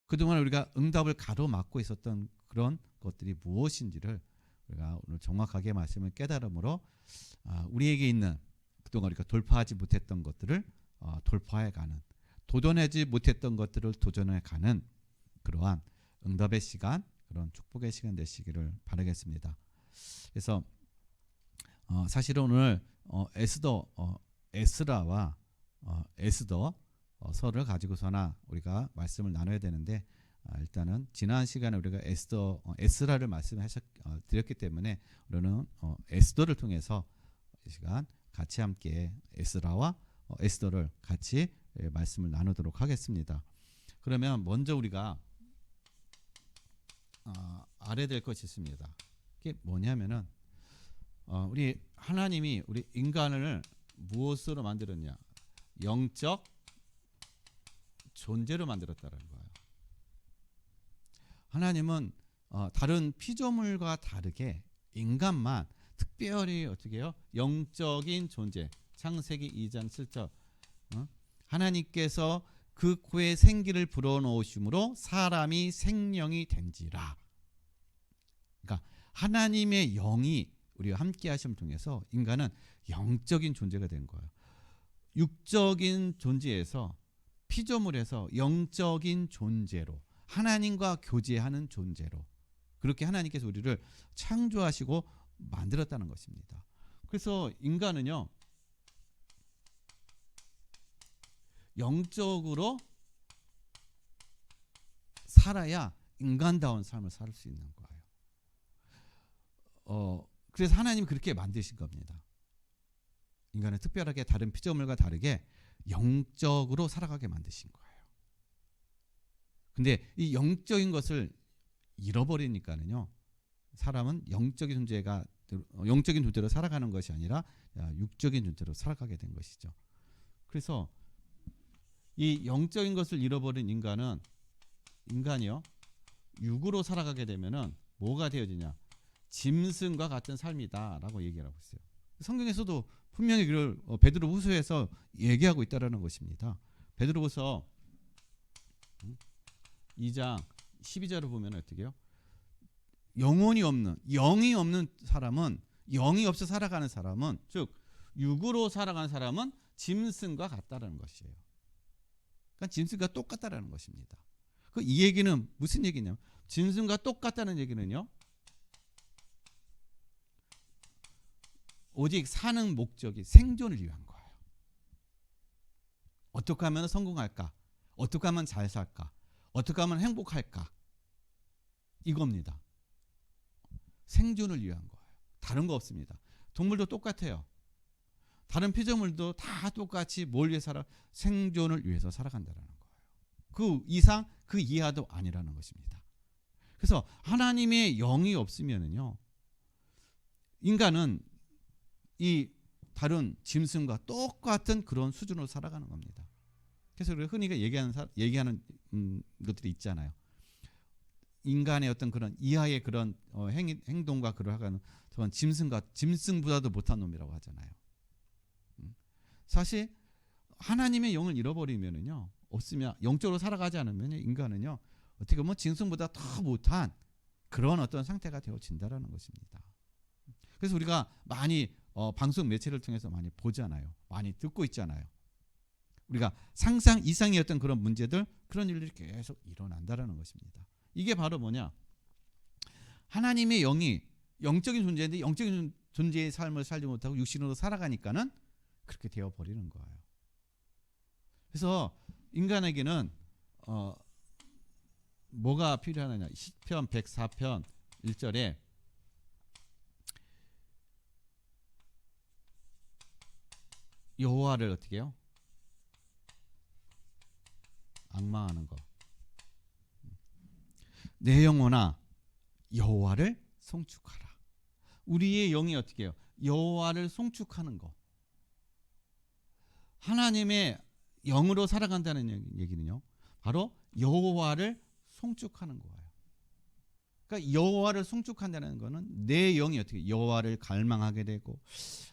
그동안 우리가 응답을 가로막고 있었던 그런 것들이 무엇인지를 우리가 오늘 정확하게 말씀을 깨달음으로 우리에게 있는 그동안 우리가 돌파하지 못했던 것들을 돌파해가는, 도전하지 못했던 것들을 도전해가는 그러한 응답의 시간, 그런 축복의 시간 되시기를 바라겠습니다. 그래서 사실은 오늘 에스라와 에스더 서를 가지고서나 우리가 말씀을 나눠야 되는데, 일단은 지난 시간에 우리가 에스라를 드렸기 때문에 우리는 에스더를 통해서 이 시간 같이 함께 에스라와 에스더를 같이 말씀을 나누도록 하겠습니다. 그러면 먼저 우리가 알아야 될 것이 있습니다. 그게 뭐냐면은 우리 하나님이 우리 인간을 무엇으로 만들었냐? 영적 존재로 만들었다는 거예요. 하나님은 다른 피조물과 다르게 인간만 특별히 어떻게 해요? 영적인 존재. 창세기 2장 7절. 하나님께서 그 코에 생기를 불어넣으심으로 사람이 생명이 된지라. 그러니까 하나님의 영이 우리와 함께 하심을 통해서 인간은 영적인 존재가 된 거예요. 육적인 존재에서, 피조물에서 영적인 존재로, 하나님과 교제하는 존재로, 그렇게 하나님께서 우리를 창조하시고 만들었다는 것입니다. 그래서 인간은요, 영적으로 살아야 인간다운 삶을 살 수 있는 거예요. 그래서 하나님이 그렇게 만드신 겁니다. 인간을 특별하게 다른 피조물과 다르게 영적으로 살아가게 만드신 거예요. 근데 이 영적인 것을 잃어버리니까는요, 사람은 영적인 존재로 살아가는 것이 아니라 육적인 존재로 살아가게 된 것이죠. 그래서 이 영적인 것을 잃어버린 인간이요, 육으로 살아가게 되면은 뭐가 되어지냐? 짐승과 같은 삶이다라고 얘기를 하고 있어요. 성경에서도 분명히 이걸 베드로후서에서 얘기하고 있다라는 것입니다. 베드로후서 2장 12절을 보면 어떻게 해요? 영이 없는 사람은, 영이 없어 살아가는 사람은, 즉 육으로 살아가는 사람은 짐승과 같다라는 것이에요. 그러니까 짐승과 똑같다라는 것입니다. 이 얘기는 무슨 얘기냐면, 짐승과 똑같다는 얘기는요, 오직 사는 목적이 생존을 위한 거예요. 어떻게 하면 성공할까? 어떻게 하면 잘 살까? 어떻게 하면 행복할까? 이겁니다. 생존을 위한 거예요. 다른 거 없습니다. 동물도 똑같아요. 다른 피조물도 다 똑같이 뭘 위해 살아? 생존을 위해서 살아간다는 거예요. 그 이상 그 이하도 아니라는 것입니다. 그래서 하나님의 영이 없으면은요, 인간은 이 다른 짐승과 똑같은 그런 수준으로 살아가는 겁니다. 그래서 우리가 흔히 얘기하는 것들이 있잖아요. 인간의 어떤 그런 이하의 그런 행동과 그러한 짐승보다도 못한 놈이라고 하잖아요. 사실 하나님의 영을 잃어버리면은요, 영적으로 살아가지 않으면 인간은요, 어떻게 보면 짐승보다 더 못한 그런 어떤 상태가 되어진다라는 것입니다. 그래서 우리가 많이 방송 매체를 통해서 많이 보잖아요. 많이 듣고 있잖아요. 우리가 상상 이상의 어떤 그런 문제들, 그런 일들이 계속 일어난다라는 것입니다. 이게 바로 뭐냐? 하나님의 영이 영적인 존재인데 영적인 존재의 삶을 살지 못하고 육신으로 살아가니까는 그렇게 되어버리는 거예요. 그래서 인간에게는 뭐가 필요하느냐? 시편 104편 1절에 여호와를 어떻게 해요? 앙망하는 거. 내 영혼아 여호와를 송축하라. 우리의 영이 어떻게 해요? 여호와를 송축하는 거. 하나님의 영으로 살아간다는 얘기는요, 바로 여호와를 송축하는 거예요. 그러니까 여호와를 송축한다는 거는 내 영이 어떻게 여호와를 갈망하게 되고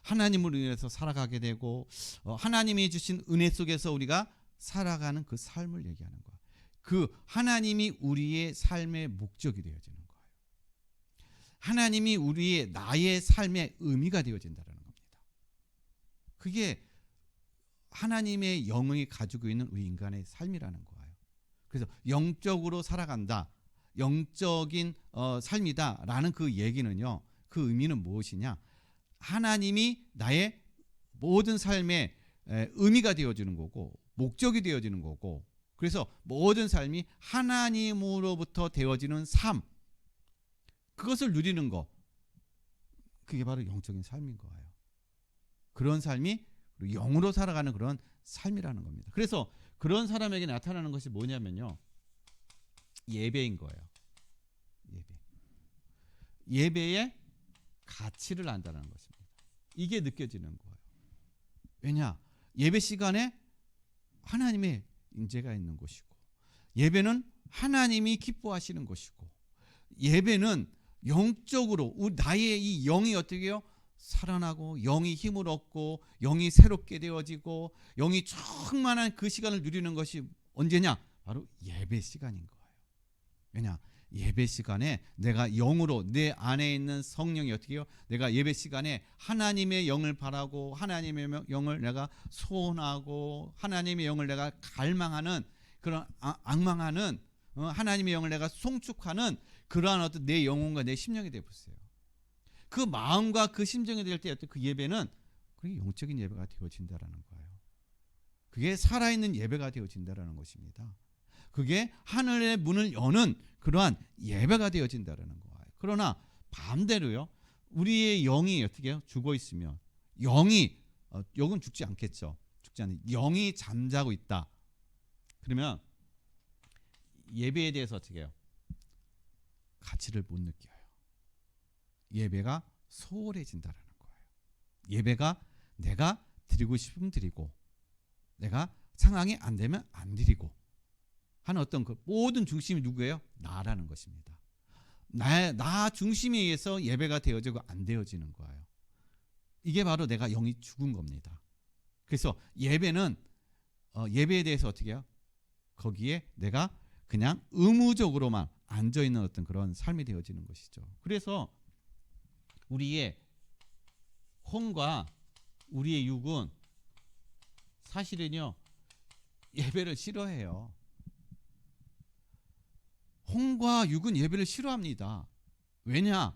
하나님을 위해서 살아가게 되고 하나님이 주신 은혜 속에서 우리가 살아가는 그 삶을 얘기하는 거예요. 그 하나님이 우리의 삶의 목적이 되어지는 거예요. 하나님이 우리의 나의 삶의 의미가 되어진다는 겁니다. 그게 하나님의 영이 가지고 있는 우리 인간의 삶이라는 거예요. 그래서 영적으로 살아간다, 영적인 삶이다라는 그 얘기는요, 그 의미는 무엇이냐? 하나님이 나의 모든 삶의 의미가 되어지는 거고 목적이 되어지는 거고, 그래서 모든 삶이 하나님으로부터 되어지는 삶, 그것을 누리는 거, 그게 바로 영적인 삶인 거예요. 그런 삶이 영으로 살아가는 그런 삶이라는 겁니다. 그래서 그런 사람에게 나타나는 것이 뭐냐면요, 예배인 거예요. 예배의 가치를 안다는 것입니다. 이게 느껴지는 거예요. 왜냐? 예배 시간에 하나님의 임재가 있는 곳이고, 예배는 하나님이 기뻐하시는 것이고, 예배는 영적으로 나의 이 영이 어떻게 해요? 살아나고 영이 힘을 얻고 영이 새롭게 되어지고 영이 충만한 그 시간을 누리는 것이 언제냐? 바로 예배 시간인 거예요. 왜냐? 예배 시간에 내가 영으로 내 안에 있는 성령이 어떻게 해요? 내가 예배 시간에 하나님의 영을 바라고 하나님의 영을 내가 소원하고 하나님의 영을 내가 갈망하는 그런 앙망하는 하나님의 영을 내가 송축하는 그러한 어떤 내 영혼과 내 심령이 되어보세요. 그 마음과 그 심정이 될 때 그 예배는 그게 영적인 예배가 되어진다라는 거예요. 그게 살아있는 예배가 되어진다라는 것입니다. 그게 하늘의 문을 여는 그러한 예배가 되어진다라는 거예요. 그러나 반대로요, 우리의 영이 어떻게 해요? 죽어 있으면 영이 영은 죽지 않겠죠. 죽지 않는 영이 잠자고 있다. 그러면 예배에 대해서 어떻게 해요? 가치를 못 느껴요. 예배가 소홀해진다라는 거예요. 예배가 내가 드리고 싶으면 드리고 내가 상황이 안 되면 안 드리고 하는 어떤 그 모든 중심이 누구예요? 나라는 것입니다. 나 중심에 의해서 예배가 되어지고 안 되어지는 거예요. 이게 바로 내가 영이 죽은 겁니다. 그래서 예배는 예배에 대해서 어떻게 해요? 거기에 내가 그냥 의무적으로만 앉아있는 어떤 그런 삶이 되어지는 것이죠. 그래서 우리의 혼과 우리의 육은 사실은요, 예배를 싫어해요. 혼과 육은 예배를 싫어합니다. 왜냐?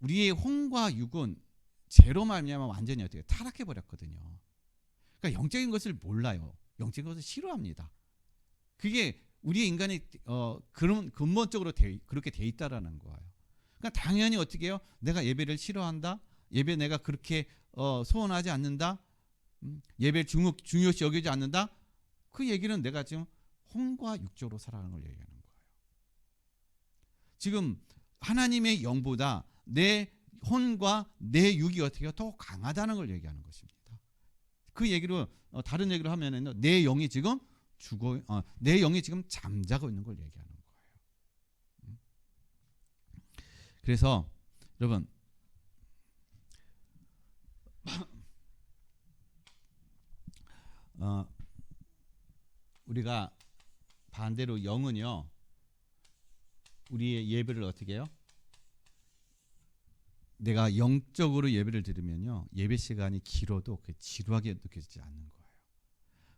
우리의 혼과 육은 죄로 말미암아 완전히 어떻게 타락해 버렸거든요. 그러니까 영적인 것을 몰라요. 영적인 것을 싫어합니다. 그게 우리의 인간이 그런 근본적으로 그렇게 돼 있다라는 거예요. 그러니까 당연히 어떻게 해요? 내가 예배를 싫어한다. 예배 내가 그렇게 소원하지 않는다. 예배를 중요시 여기지 않는다. 그 얘기는 내가 지금 혼과 육적으로 살아가는 걸 얘기하는 거예요. 지금 하나님의 영보다 내 혼과 내 육이 어떻게 해요? 더 강하다는 걸 얘기하는 것입니다. 그 얘기로 다른 얘기로 하면은 내 영이 지금 내 영이 지금 잠자고 있는 걸 얘기하는 거예요. 그래서 여러분, 우리가 반대로 영은요, 우리의 예배를 어떻게 해요? 내가 영적으로 예배를 드리면요, 예배 시간이 길어도 지루하게 느껴지지 않는 거예요.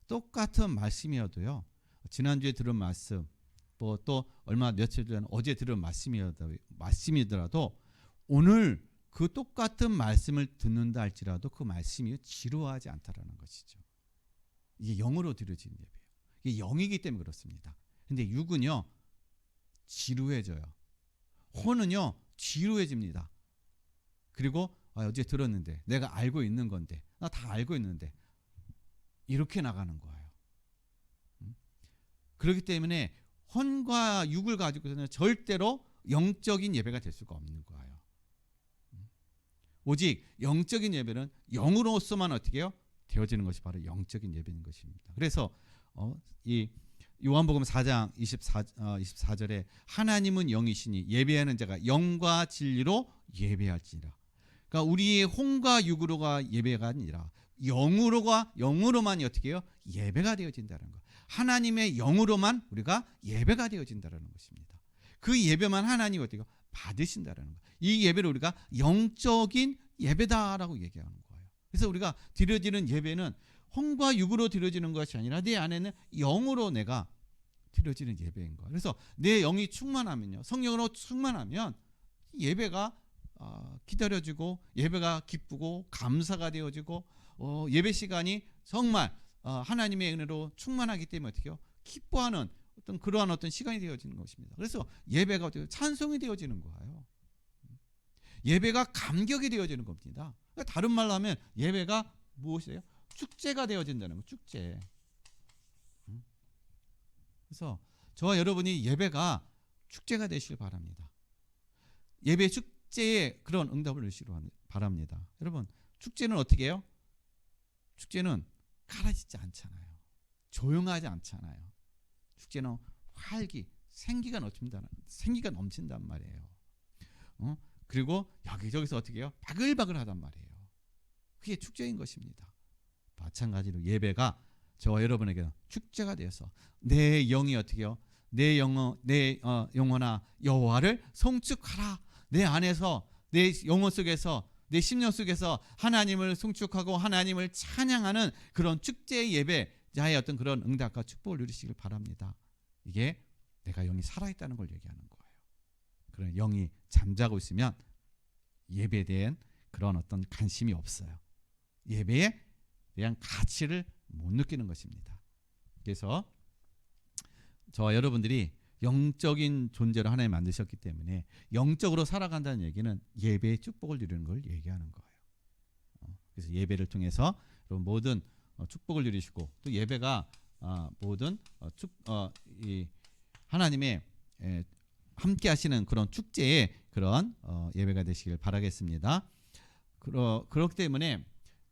똑같은 말씀이어도요, 지난주에 들은 말씀, 뭐 또 얼마 며칠 전 어제 들은 말씀이더라도 오늘 그 똑같은 말씀을 듣는다 할지라도 그 말씀이 지루하지 않다라는 것이죠. 이게 영으로 드려지는 예배예요. 이게 영이기 때문에 그렇습니다. 근데 육은요, 지루해져요. 혼은요, 지루해집니다. 그리고 어제 들었는데, 내가 알고 있는 건데, 나 다 알고 있는데, 이렇게 나가는 거예요. 그렇기 때문에 혼과 육을 가지고서는 절대로 영적인 예배가 될 수가 없는 거예요. 오직 영적인 예배는 영으로서만 어떻게 해요? 되어지는 것이 바로 영적인 예배인 것입니다. 그래서 이 요한복음 4장 24절에 하나님은 영이시니 예배하는 자가 영과 진리로 예배할지니라. 그러니까 우리의 혼과 육으로가 예배가 아니라 영으로만이 어떻게 해요? 예배가 되어진다는 거. 하나님의 영으로만 우리가 예배가 되어진다는 것입니다. 그 예배만 하나님이 어떻게 받으신다는 거예요. 이 예배를 우리가 영적인 예배다라고 얘기하는 거예요. 그래서 우리가 드려지는 예배는 혼과 육으로 드려지는 것이 아니라 내 안에는 영으로 내가 드려지는 예배인 거예요. 그래서 내 영이 충만하면요, 성령으로 충만하면 예배가 기다려지고 예배가 기쁘고 감사가 되어지고 예배 시간이 정말 하나님의 은혜로 충만하기 때문에 어떻게 해요? 기뻐하는 그러한 시간이 되어지는 것입니다. 그래서 예배가 찬송이 되어지는 거예요. 예배가 감격이 되어지는 겁니다. 그러니까 다른 말로 하면 예배가 무엇이에요? 축제가 되어진다는 거예요. 축제. 그래서 저와 여러분이 예배가 축제가 되시길 바랍니다. 예배 축제에 그런 응답을 주시기 바랍니다. 여러분, 축제는 어떻게 해요? 축제는 가라앉지 않잖아요. 조용하지 않잖아요. 축제는 활기, 생기가 넘친단 말이에요. 그리고 여기저기서 어떻게 해요? 바글바글하단 말이에요. 그게 축제인 것입니다. 마찬가지로 예배가 저와 여러분에게 축제가 되어서 내 영이 어떻게 해요? 내 영혼아 여호와를 송축하라. 내 안에서 내 영혼 속에서 내 심령 속에서 하나님을 송축하고 하나님을 찬양하는 그런 축제의 예배자의 그런 응답과 축복을 누리시길 바랍니다. 이게 내가 영이 살아있다는 걸 얘기하는 거예요. 그런 영이 잠자고 있으면 예배에 대한 그런 관심이 없어요. 예배에 대한 가치를 못 느끼는 것입니다. 그래서 저와 여러분들이 영적인 존재로 하나님 만드셨기 때문에 영적으로 살아간다는 얘기는 예배의 축복을 누리는 걸 얘기하는 거예요. 그래서 예배를 통해서 모든 축복을 누리시고 또 예배가 모든 이 하나님의 함께 하시는 그런 축제의 그런 예배가 되시길 바라겠습니다. 그렇기 때문에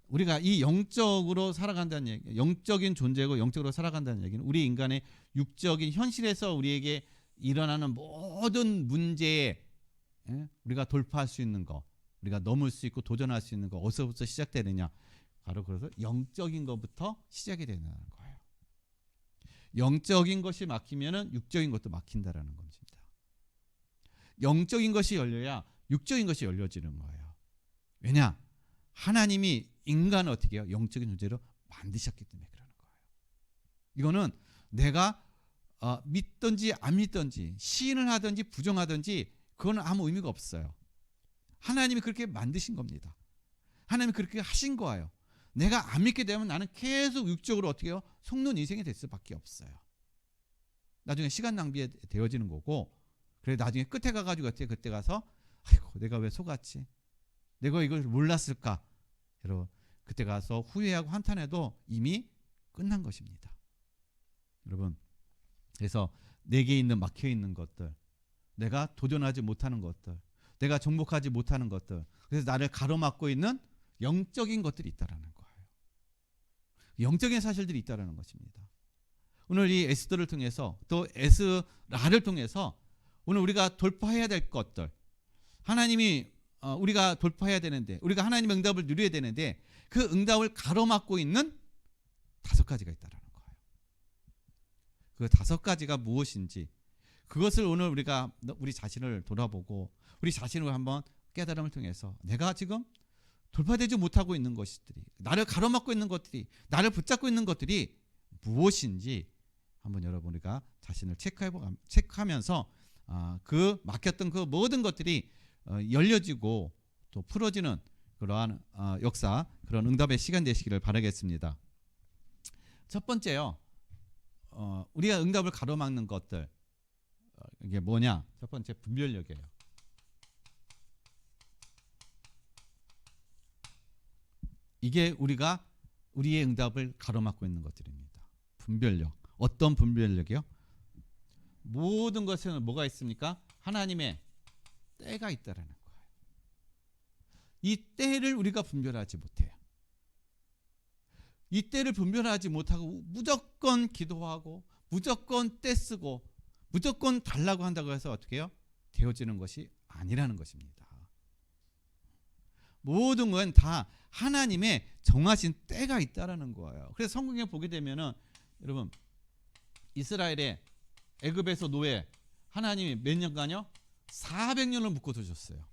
우리가 이 영적으로 살아간다는 얘기, 영적인 존재고 영적으로 살아간다는 얘기는 우리 인간의 육적인 현실에서 우리에게 일어나는 모든 문제에 우리가 돌파할 수 있는 거, 우리가 넘을 수 있고 도전할 수 있는 거 어디서부터 시작되느냐? 바로 그래서 영적인 것부터 시작이 되는 거예요. 영적인 것이 막히면은 육적인 것도 막힌다라는 겁니다. 영적인 것이 열려야 육적인 것이 열려지는 거예요. 왜냐? 하나님이 인간을 어떻게 해요? 영적인 존재로 만드셨기 때문에 그러는 거예요. 이거는 내가 믿든지 안 믿든지 시인을 하든지 부정하든지 그건 아무 의미가 없어요. 하나님이 그렇게 만드신 겁니다. 하나님이 그렇게 하신 거예요. 내가 안 믿게 되면 나는 계속 육적으로 어떻게 해요? 속는 인생이 될 수밖에 없어요. 나중에 시간 낭비에 되어지는 거고, 그래 나중에 끝에 가가지고 그때 가서 아이고 내가 왜 속았지? 내가 이걸 몰랐을까? 여러분 그때 가서 후회하고 한탄해도 이미 끝난 것입니다. 여러분 그래서 내게 있는 막혀 있는 것들, 내가 도전하지 못하는 것들, 내가 정복하지 못하는 것들, 그래서 나를 가로막고 있는 영적인 것들이 있다라는 거예요. 영적인 사실들이 있다라는 것입니다. 오늘 이 에스더를 통해서 또 에스라를 통해서 오늘 우리가 돌파해야 될 것들, 하나님이 우리가 돌파해야 되는데, 우리가 하나님의 응답을 누려야 되는데 그 응답을 가로막고 있는 5가지가 있다라는 거예요. 그 5가지가 무엇인지 그것을 오늘 우리가 우리 자신을 돌아보고 우리 자신을 한번 깨달음을 통해서 내가 지금 돌파되지 못하고 있는 것들이, 나를 가로막고 있는 것들이, 나를 붙잡고 있는 것들이 무엇인지 한번 여러분 우리가 자신을 체크하면서 그 막혔던 그 모든 것들이 열려지고 또 풀어지는 그러한 역사, 그런 응답의 시간 되시기를 바라겠습니다. 첫 번째요, 우리가 응답을 가로막는 것들, 이게 뭐냐? 첫 번째 분별력이에요. 이게 우리가 우리의 응답을 가로막고 있는 것들입니다. 분별력. 어떤 분별력이요? 모든 것에는 뭐가 있습니까? 하나님의 때가 있다라는 거예요. 이 때를 우리가 분별하지 못해요. 이 때를 분별하지 못하고 무조건 기도하고 무조건 때 쓰고 무조건 달라고 한다고 해서 어떻게 해요? 되어지는 것이 아니라는 것입니다. 모든 건 다 하나님의 정하신 때가 있다라는 거예요. 그래서 성경에 보게 되면은 여러분 이스라엘의 애굽에서 노예 하나님이 몇 년간요? 400년을 묶어 두셨어요.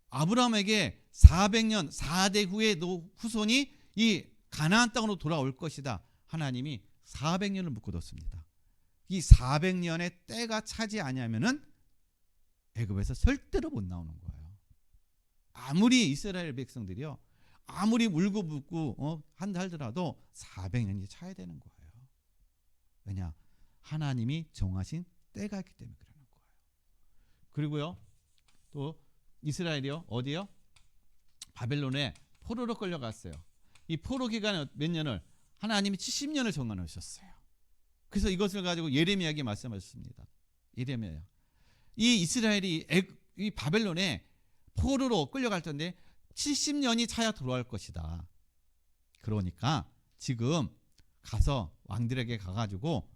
아브라함에게 400년 4대 후의 후손이 이 가나안 땅으로 돌아올 것이다. 하나님이 400년을 묶어뒀습니다. 이 400년의 때가 차지 아니하면은 애굽에서 절대로 못 나오는 거예요. 아무리 이스라엘 백성들이요, 아무리 울고 붓고 한다 하더라도 400년이 차야 되는 거예요. 왜냐? 하나님이 정하신 때가 있기 때문에 그러는 거예요. 그리고요, 또 이스라엘이요, 어디요? 바벨론에 포로로 끌려갔어요. 이 포로 기간에 몇 년을? 하나님이 70년을 정해놓으셨어요. 그래서 이것을 가지고 예레미야에게 말씀하셨습니다. 예레미야, 이 이스라엘이 이 바벨론에 포로로 끌려갈 텐데 70년이 차야 돌아올 것이다. 그러니까 지금 가서 왕들에게 가가지고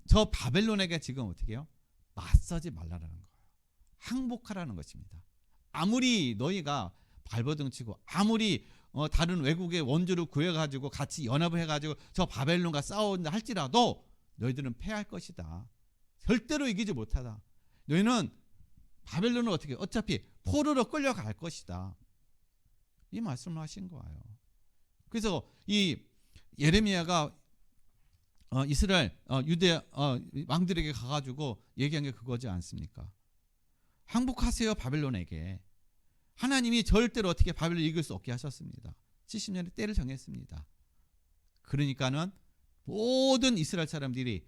저 바벨론에게 지금 어떻게 해요? 맞서지 말라라는 거예요. 항복하라는 것입니다. 아무리 너희가 발버둥치고 아무리 다른 외국의 원주를 구해가지고 같이 연합을 해가지고 저 바벨론과 싸운다 할지라도 너희들은 패할 것이다. 절대로 이기지 못하다. 너희는 바벨론을 어떻게 어차피 포로로 끌려갈 것이다. 이 말씀을 하신 거예요. 그래서 이 예레미야가 이스라엘 유대 왕들에게 가가지고 얘기한 게 그거지 않습니까? 항복하세요 바벨론에게. 하나님이 절대로 어떻게 바벨론을 이길 수 없게 하셨습니다. 70년의 때를 정했습니다. 그러니까는 모든 이스라엘 사람들이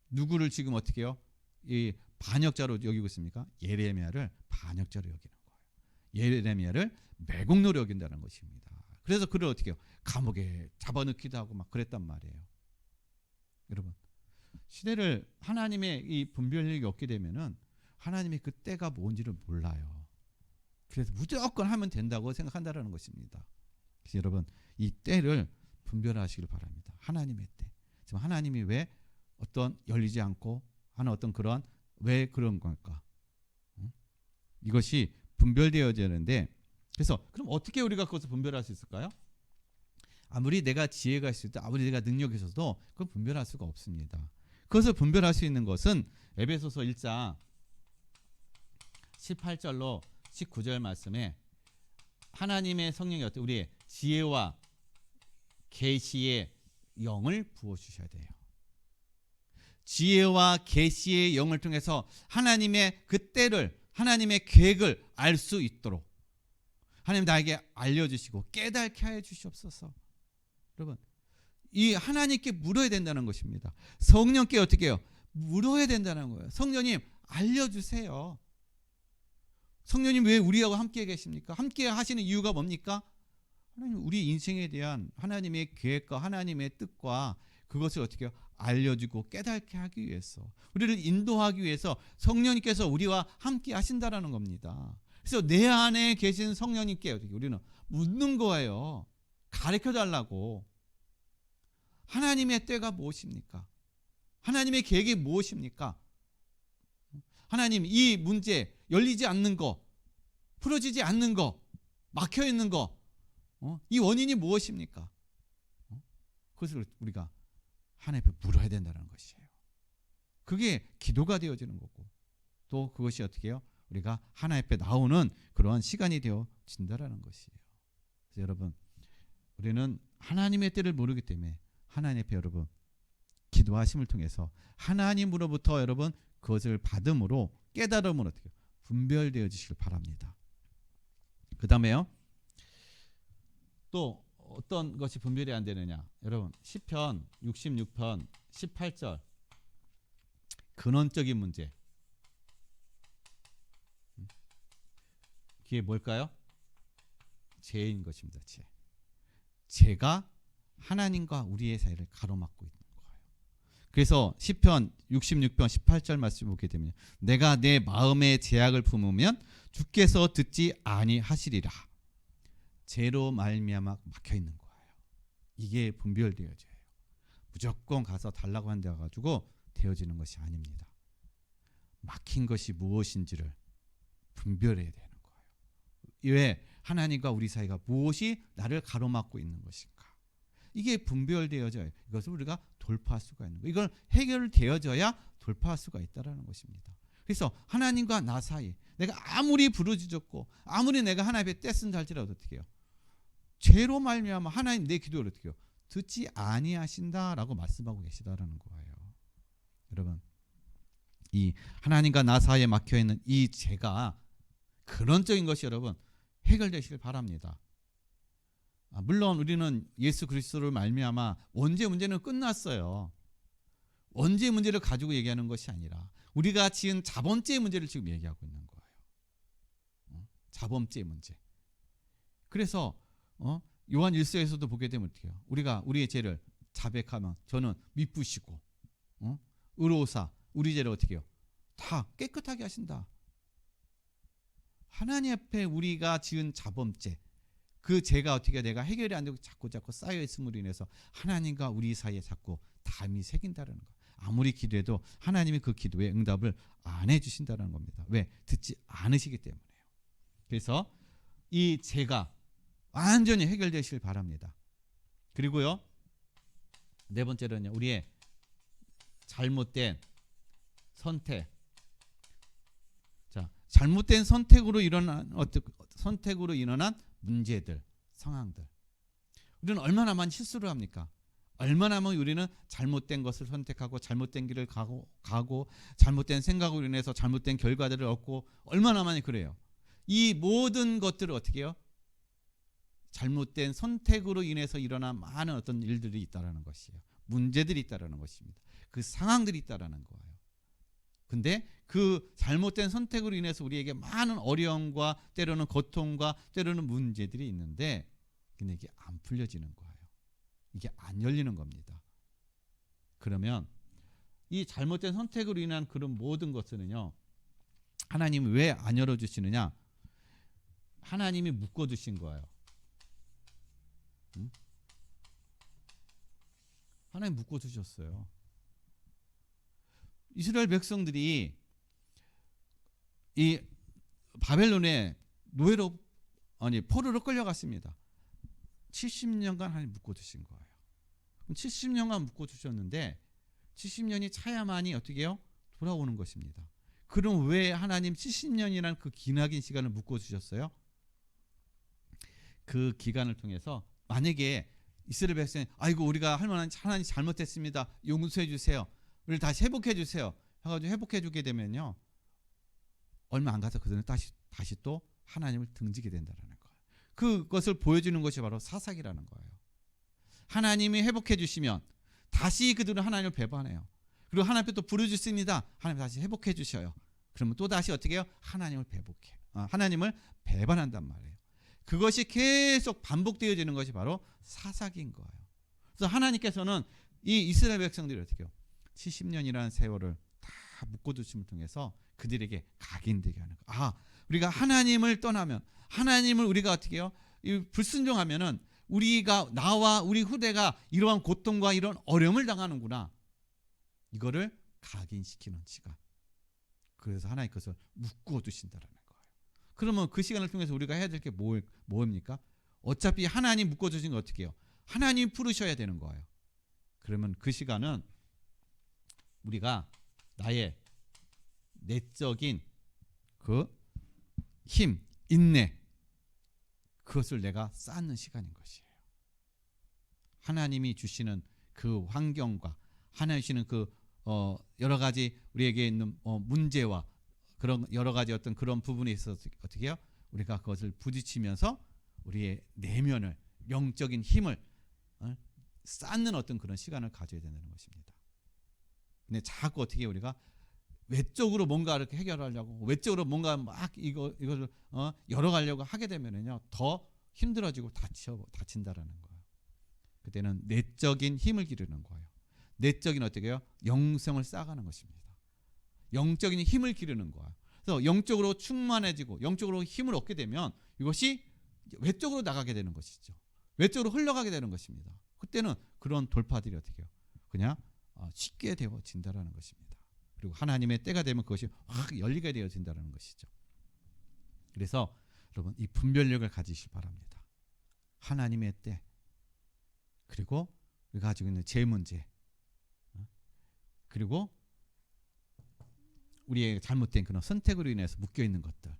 누구를 지금 어떻게 해요? 이 반역자로 여기고 있습니까? 예레미야를 반역자로 여기는 거예요. 예레미야를 매국노로 여긴다는 것입니다. 그래서 그를 어떻게 해요? 감옥에 잡아넣기도 하고 막 그랬단 말이에요. 여러분, 시대를 하나님의 이 분별력이 없게 되면은 하나님의 그 때가 뭔지를 몰라요. 그래서 무조건 하면 된다고 생각한다라는 것입니다. 그래서 여러분, 이 때를 분별하시길 바랍니다. 하나님의 때. 지금 하나님이 왜 어떤 열리지 않고 하는 어떤 그런 왜 그런 걸까? 이것이 분별되어야 되는데, 그래서 그럼 어떻게 우리가 그것을 분별할 수 있을까요? 아무리 내가 지혜가 있을 때, 아무리 내가 능력이 있어도 그건 분별할 수가 없습니다. 그것을 분별할 수 있는 것은 에베소서 1장 18절로 19절 말씀에 하나님의 성령이 어때? 우리의 지혜와 계시의 영을 부어 주셔야 돼요. 지혜와 계시의 영을 통해서 하나님의 그 때를, 하나님의 계획을 알 수 있도록 하나님 나에게 알려주시고 깨닫게 하여 주시옵소서. 여러분, 이 하나님께 물어야 된다는 것입니다. 성령께 어떻게 해요? 물어야 된다는 거예요. 성령님 알려주세요. 성령님 왜 우리하고 함께 계십니까? 함께 하시는 이유가 뭡니까? 하나님 우리 인생에 대한 하나님의 계획과 하나님의 뜻과 그것을 어떻게 해요? 알려주고 깨닫게 하기 위해서, 우리를 인도하기 위해서 성령님께서 우리와 함께 하신다라는 겁니다. 그래서 내 안에 계신 성령님께 어떻게 우리는 묻는 거예요. 가르쳐 달라고. 하나님의 때가 무엇입니까? 하나님의 계획이 무엇입니까? 하나님, 이 문제 열리지 않는 거, 풀어지지 않는 거, 막혀 있는 거, 이 원인이 무엇입니까? 그것을 우리가 하나님 앞에 물어야 된다는 것이에요. 그게 기도가 되어지는 거고, 또 그것이 어떻게 해요? 우리가 하나님 앞에 나오는 그러한 시간이 되어진다라는 것이에요. 그래서 여러분, 우리는 하나님의 때를 모르기 때문에 하나님 앞에 여러분 기도하심을 통해서 하나님으로부터 여러분 그것을 받음으로, 깨달음으로 어떻게 분별되어 지시길 바랍니다. 그 다음에요, 또 어떤 것이 분별이 안 되느냐? 여러분, 시편 66편 18절 근원적인 문제, 그게 뭘까요? 죄인 것입니다. 죄가 하나님과 우리의 사이를 가로막고 있는 거예요. 그래서 시편 66편 18절 말씀 보게 되면, 내가 내 마음의 제약을 품으면 주께서 듣지 아니하시리라. 죄로 말미암아 막혀 있는 거예요. 이게 분별되어져요. 무조건 가서 달라고 한데 가지고 되어지는 것이 아닙니다. 막힌 것이 무엇인지를 분별해야 되는 거예요. 왜 하나님과 우리 사이가 무엇이 나를 가로막고 있는 것인가? 이게 분별되어져요. 이것을 우리가 돌파할 수가 있는 거예요. 이걸 해결되어져야 돌파할 수가 있다는 것입니다. 그래서 하나님과 나 사이 내가 아무리 부르짖었고 아무리 내가 하나님 앞에 떼쓴다 할지라도 어떻게 해요? 죄로 말미암아 하나님 내 기도를 어떻게 해요? 듣지 아니하신다라고 말씀하고 계시다라는 거예요. 여러분, 이 하나님과 나 사이에 막혀있는 이 죄가 근원적인 것이 여러분 해결되시길 바랍니다. 물론 우리는 예수 그리스도를 말미암아 원죄 문제는 끝났어요. 원죄 문제를 가지고 얘기하는 것이 아니라 우리가 지은 자범죄 문제를 지금 얘기하고 있는 거예요. 자범죄 문제. 그래서 요한 1서에서도 보게 되면 어떻게 해요? 우리가 우리의 죄를 자백하면 저는 미쁘시고 의로우사 우리 죄를 어떻게 해요? 다 깨끗하게 하신다. 하나님 앞에 우리가 지은 자범죄, 그 죄가 어떻게 내가 해결이 안 되고 자꾸 쌓여 있음으로 인해서 하나님과 우리 사이에 자꾸 담이 새긴다는 거. 아무리 기도해도 하나님이 그 기도에 응답을 안 해주신다는 겁니다. 왜? 듣지 않으시기 때문에요. 그래서 이 죄가 완전히 해결되시길 바랍니다. 그리고요, 네 번째로는요, 우리의 잘못된 선택. 자, 잘못된 선택으로 일어난 문제들, 상황들. 우리는 얼마나 많은 실수를 합니까? 얼마나 많이 우리는 잘못된 것을 선택하고 잘못된 길을 가고 잘못된 생각으로 인해서 잘못된 결과들을 얻고 얼마나 많이 그래요. 이 모든 것들을 어떻게 해요? 잘못된 선택으로 인해서 일어난 많은 어떤 일들이 있다라는 것이에요. 문제들이 있다라는 것입니다. 그 상황들이 있다라는 거예요. 근데 그 잘못된 선택으로 인해서 우리에게 많은 어려움과 때로는 고통과 때로는 문제들이 있는데 근데 이게 안 풀려지는 거예요. 이게 안 열리는 겁니다. 그러면 이 잘못된 선택으로 인한 그런 모든 것은요, 하나님이 왜 안 열어주시느냐? 하나님이 묶어두신 거예요. 하나님 묶어두셨어요. 이스라엘 백성들이 이 바벨론에 포로로 끌려갔습니다. 70년간 하나님 묶어두신 거예요. 70년간 묶어두셨는데 70년이 차야만이 어떻게 해요? 돌아오는 것입니다. 그럼 왜 하나님 70년이라는 그 기나긴 시간을 묶어두셨어요? 그 기간을 통해서 만약에 이스라엘 백성이 아이고 우리가 하나님 잘못했습니다. 용서해 주세요. 우리를 다시 회복해 주세요. 해가지고 회복해 주게 되면요, 얼마 안 가서 그들은 다시 또 하나님을 등지게 된다는 거예요. 그것을 보여주는 것이 바로 사사기라는 거예요. 하나님이 회복해 주시면 다시 그들은 하나님을 배반해요. 그리고 하나님 앞에 또 부르짖습니다. 하나님 다시 회복해 주셔요. 그러면 또 다시 어떻게 해요? 하나님을 배반한단 말이에요. 그것이 계속 반복되어지는 것이 바로 사사기인 거예요. 그래서 하나님께서는 이 이스라엘 백성들이 어떻게 해요? 70년이라는 세월을 다 묶어두심을 통해서 그들에게 각인되게 하는 거예요. 우리가 하나님을 떠나면, 하나님을 우리가 어떻게 해요? 불순종하면은 나와 우리 후대가 이러한 고통과 이런 어려움을 당하는구나. 이거를 각인시키는 시간. 그래서 하나님 것을 묶어두신다는 거예요. 그러면 그 시간을 통해서 우리가 해야 될 게 뭐입니까? 어차피 하나님 묶어주신 거 어떻게 해요? 하나님 풀으셔야 되는 거예요. 그러면 그 시간은 우리가 나의 내적인 그 힘, 인내, 그것을 내가 쌓는 시간인 것이에요. 하나님이 주시는 그 환경과 하나님 주시는 그 여러 가지 우리에게 있는 문제와 그런 여러 가지 어떤 그런 부분에 있어서 어떻게 해요? 우리가 그것을 부딪히면서 우리의 내면을, 영적인 힘을 쌓는 어떤 그런 시간을 가져야 된다는 것입니다. 근데 자꾸 어떻게 우리가 외적으로 뭔가 이렇게 해결하려고, 외적으로 뭔가 막 이것을 열어가려고 하게 되면은요, 더 힘들어지고 다친다라는 거예요. 그때는 내적인 힘을 기르는 거예요. 내적인 어떻게 해요? 영성을 쌓아가는 것입니다. 영적인 힘을 기르는 거예요. 그래서 영적으로 충만해지고 영적으로 힘을 얻게 되면 이것이 외적으로 나가게 되는 것이죠. 외적으로 흘러가게 되는 것입니다. 그때는 그런 돌파들이 어떻게 해요? 그냥 쉽게 되어진다라는 것입니다. 그리고 하나님의 때가 되면 그것이 확 열리게 되어진다는 것이죠. 그래서 여러분 이 분별력을 가지시기 바랍니다. 하나님의 때, 그리고 우리가 가지고 있는 제 문제, 그리고 우리의 잘못된 그런 선택으로 인해서 묶여 있는 것들,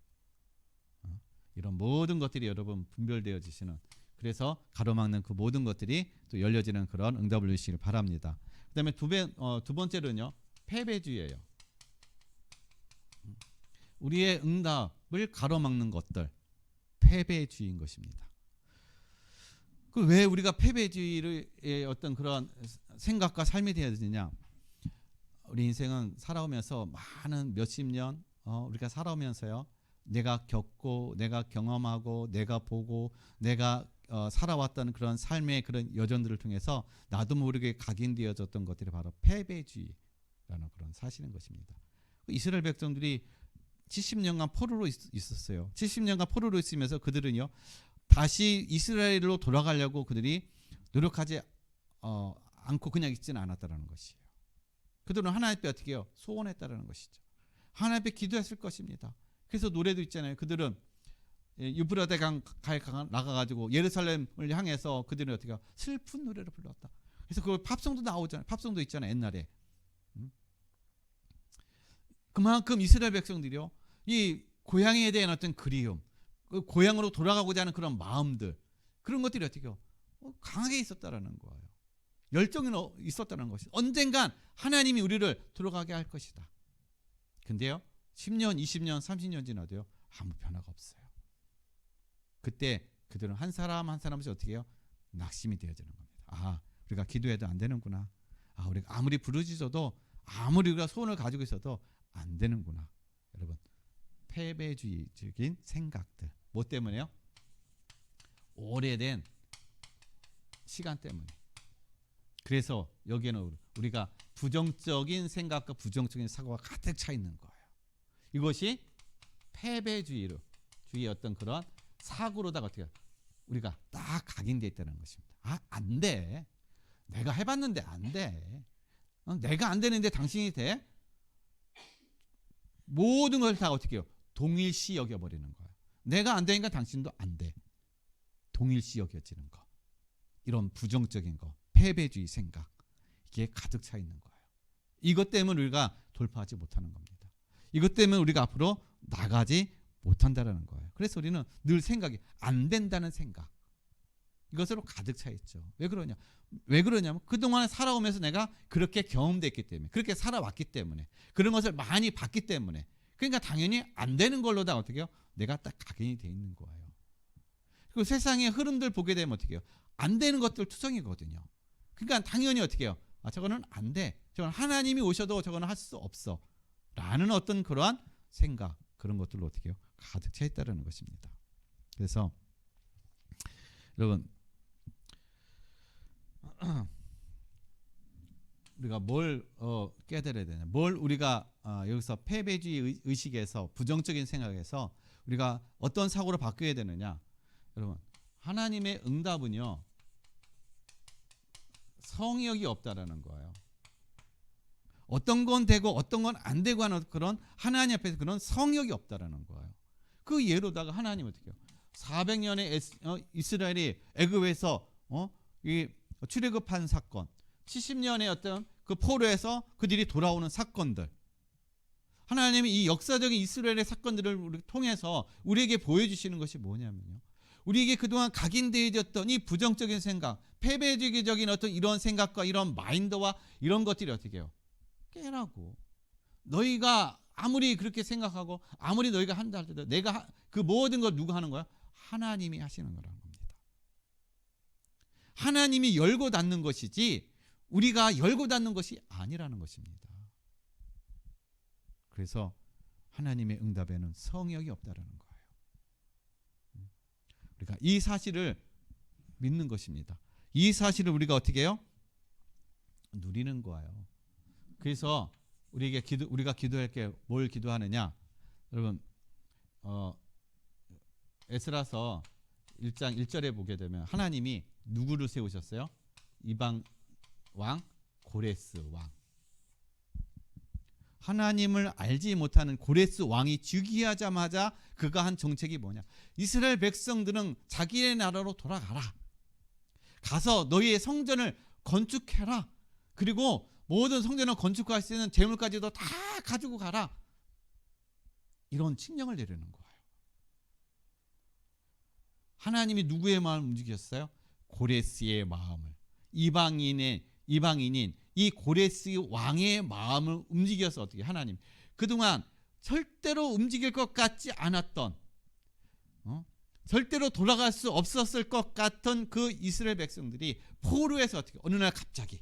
이런 모든 것들이 여러분 분별되어지시는, 그래서 가로막는 그 모든 것들이 또 열려지는 그런 응답을 주시길 바랍니다. 그다음에 두 번째로는요, 패배주의예요. 우리의 응답을 가로막는 것들, 패배주의인 것입니다. 그 왜 우리가 패배주의의 어떤 그런 생각과 삶이 되어야 되느냐? 우리 인생은 살아오면서 많은 몇십 년 우리가 살아오면서요, 내가 겪고 내가 경험하고 내가 보고 내가 살아왔던 그런 삶의 그런 여정들을 통해서 나도 모르게 각인되어졌던 것들이 바로 패배주의라는 그런 사실인 것입니다. 이스라엘 백성들이 70년간 포로로 있었어요. 70년간 포로로 있으면서 그들은요, 다시 이스라엘로 돌아가려고 그들이 노력하지 않고 그냥 있지는 않았다는 것이에요. 그들은 하나님 앞에 어떻게 해요? 소원했다는 것이죠. 하나님 앞에 기도했을 것입니다. 그래서 노래도 있잖아요. 그들은 유브라데 강가에 나가가지고 예루살렘을 향해서 그들은 어떻게 해요? 슬픈 노래를 불렀다. 그래서 그 팝송도 나오잖아요. 팝송도 있잖아요. 옛날에. 그만큼 이스라엘 백성들이요, 이 고향에 대한 어떤 그리움, 그 고향으로 돌아가고자 하는 그런 마음들, 그런 것들이 어떻게 해요? 강하게 있었다라는 거예요. 열정이 있었다는 것이, 언젠간 하나님이 우리를 돌아가게 할 것이다. 근데요, 10년, 20년, 30년 지나도요, 아무 변화가 없어요. 그때 그들은 한 사람 한 사람씩 어떻게 해요? 낙심이 되어지는 겁니다. 아, 우리가 기도해도 안 되는구나. 아, 우리가 아무리 부르짖어도, 아무리 우리가 소원을 가지고 있어도 안 되는구나. 여러분, 패배주의적인 생각들. 뭐 때문에요? 오래된 시간 때문에. 그래서 여기에는 우리가 부정적인 생각과 부정적인 사고가 가득 차 있는 거예요. 이것이 패배주의의 어떤 그런 사고로다가 어떻게 우리가 딱 각인되어 있다는 것입니다. 아, 안 돼. 내가 해봤는데 안 돼. 내가 안 되는데 당신이 돼? 모든 걸 다 어떻게 해요? 동일시 여겨버리는 거예요. 내가 안 되니까 당신도 안 돼. 동일시 여겨지는 거. 이런 부정적인 거, 패배주의 생각, 이게 가득 차 있는 거예요. 이것 때문에 우리가 돌파하지 못하는 겁니다. 이것 때문에 우리가 앞으로 나가지 못한다는 거예요. 그래서 우리는 늘 생각이 안 된다는 생각, 이것으로 가득 차 있죠. 왜 그러냐? 왜 그러냐면 그동안 살아오면서 내가 그렇게 경험됐기 때문에, 그렇게 살아왔기 때문에, 그런 것을 많이 봤기 때문에, 그러니까 당연히 안 되는 걸로다 어떻게 해요? 내가 딱 각인이 돼 있는 거예요. 그리고 세상의 흐름들 보게 되면 어떻게 해요? 안 되는 것들 투성이거든요. 그러니까 당연히 어떻게 해요? 아, 저거는 안 돼. 저건 하나님이 오셔도 저거는 할 수 없어. 라는 어떤 그러한 생각, 그런 것들로 어떻게 해요? 가득 차 있다는 것입니다. 그래서 여러분, 우리가 뭘 깨달아야 되냐? 뭘 우리가 여기서 패배주의 의식에서, 부정적인 생각에서 우리가 어떤 사고를 바뀌어야 되느냐? 여러분, 하나님의 응답은요, 성역이 없다라는 거예요. 어떤 건 되고 어떤 건 안 되고 하는 그런 하나님 앞에서 그런 성역이 없다라는 거예요. 그 예로다가 하나님 어떻게 해요? 400년의 이스라엘이 애굽에서 이 출애굽한 사건, 70년의 어떤 그 포로에서 그들이 돌아오는 사건들, 하나님이 이 역사적인 이스라엘의 사건들을 통해서 우리에게 보여주시는 것이 뭐냐면요, 우리에게 그동안 각인되어졌던 이 부정적인 생각, 패배주의적인 어떤 이런 생각과 이런 마인드와 이런 것들이 어떻게 해요? 깨라고. 너희가 아무리 그렇게 생각하고 아무리 너희가 한다 할때도 내가 그 모든 걸 누가 하는 거야? 하나님이 하시는 거라는 겁니다. 하나님이 열고 닫는 것이지 우리가 열고 닫는 것이 아니라는 것입니다. 그래서 하나님의 응답에는 성역이 없다라는 거예요. 우리가 이 사실을 믿는 것입니다. 이 사실을 우리가 어떻게 해요? 누리는 거예요. 그래서 우리가 기도할 게 뭘 기도하느냐? 여러분, 에스라서 1장 1절에 보게 되면 하나님이 누구를 세우셨어요? 이방 왕 고레스 왕. 하나님을 알지 못하는 고레스 왕이 즉위하자마자 그가 한 정책이 뭐냐? 이스라엘 백성들은 자기의 나라로 돌아가라. 가서 너희의 성전을 건축해라. 그리고 모든 성전을 건축할 수 있는 재물까지도 다 가지고 가라. 이런 칙령을 내리는 거예요. 하나님이 누구의 마음을 움직였어요? 고레스의 마음을. 이방인인 이 고레스 왕의 마음을 움직여서 어떻게 하나님 그동안 절대로 움직일 것 같지 않았던 절대로 돌아갈 수 없었을 것 같은 그 이스라엘 백성들이 포로에서 어떻게 어느 날 갑자기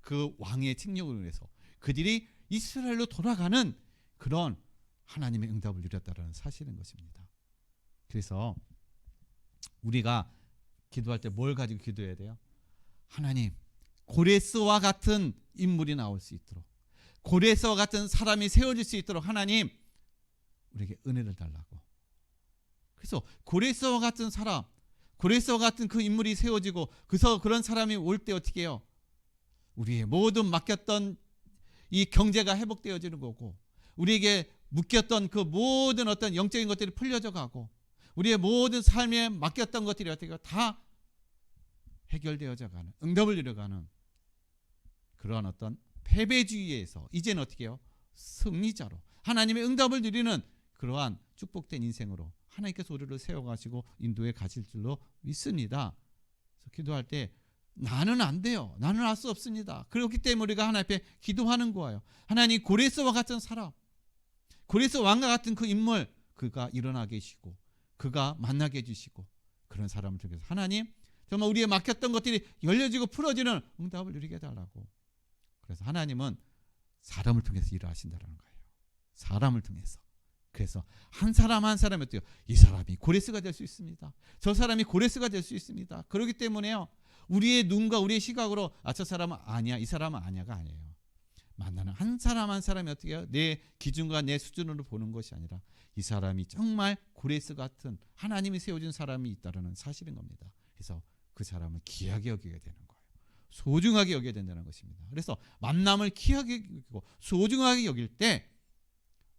그 왕의 칙령으로 인해서 그들이 이스라엘로 돌아가는 그런 하나님의 응답을 누렸다는 사실인 것입니다. 그래서 우리가 기도할 때 뭘 가지고 기도해야 돼요? 하나님, 고레스와 같은 인물이 나올 수 있도록, 고레스와 같은 사람이 세워질 수 있도록 하나님 우리에게 은혜를 달라고. 그래서 고레스와 같은 사람, 고레스와 같은 그 인물이 세워지고 그래서 그런 사람이 올 때 어떻게 해요? 우리의 모든 맡겼던 이 경제가 회복되어지는 거고, 우리에게 묶였던 그 모든 어떤 영적인 것들이 풀려져 가고, 우리의 모든 삶에 맡겼던 것들이 어떻게 다 해결되어져 가는, 응답을 이뤄가는 그러한 어떤 패배주의에서 이제는 어떻게 해요? 승리자로 하나님의 응답을 누리는 그러한 축복된 인생으로 하나님께서 우리를 세워가시고 인도에 가실 줄로 믿습니다. 그래서 기도할 때 나는 안 돼요. 나는 할 수 없습니다. 그렇기 때문에 우리가 하나님 앞에 기도하는 거예요. 하나님, 고레스와 같은 사람, 고레스 왕과 같은 그 인물, 그가 일어나게 해주시고 그가 만나게 해주시고 그런 사람을 통해서 하나님 정말 우리의 막혔던 것들이 열려지고 풀어지는 응답을 누리게 해달라고. 그래서 하나님은 사람을 통해서 일을 하신다는 거예요. 사람을 통해서. 그래서 한 사람 한 사람이 어때요? 이 사람이 고레스가 될 수 있습니다. 저 사람이 고레스가 될 수 있습니다. 그렇기 때문에요, 우리의 눈과 우리의 시각으로 저 사람은 아니야, 이 사람은 아니야가 아니에요. 만나는 한 사람 한 사람이 어떻게 해요? 내 기준과 내 수준으로 보는 것이 아니라 이 사람이 정말 고레스 같은 하나님이 세워준 사람이 있다는 사실인 겁니다. 그래서 그 사람을 귀하게 여기게 되는 거예요. 소중하게 여겨야 된다는 것입니다. 그래서 만남을 귀하게 여기고 소중하게 여길 때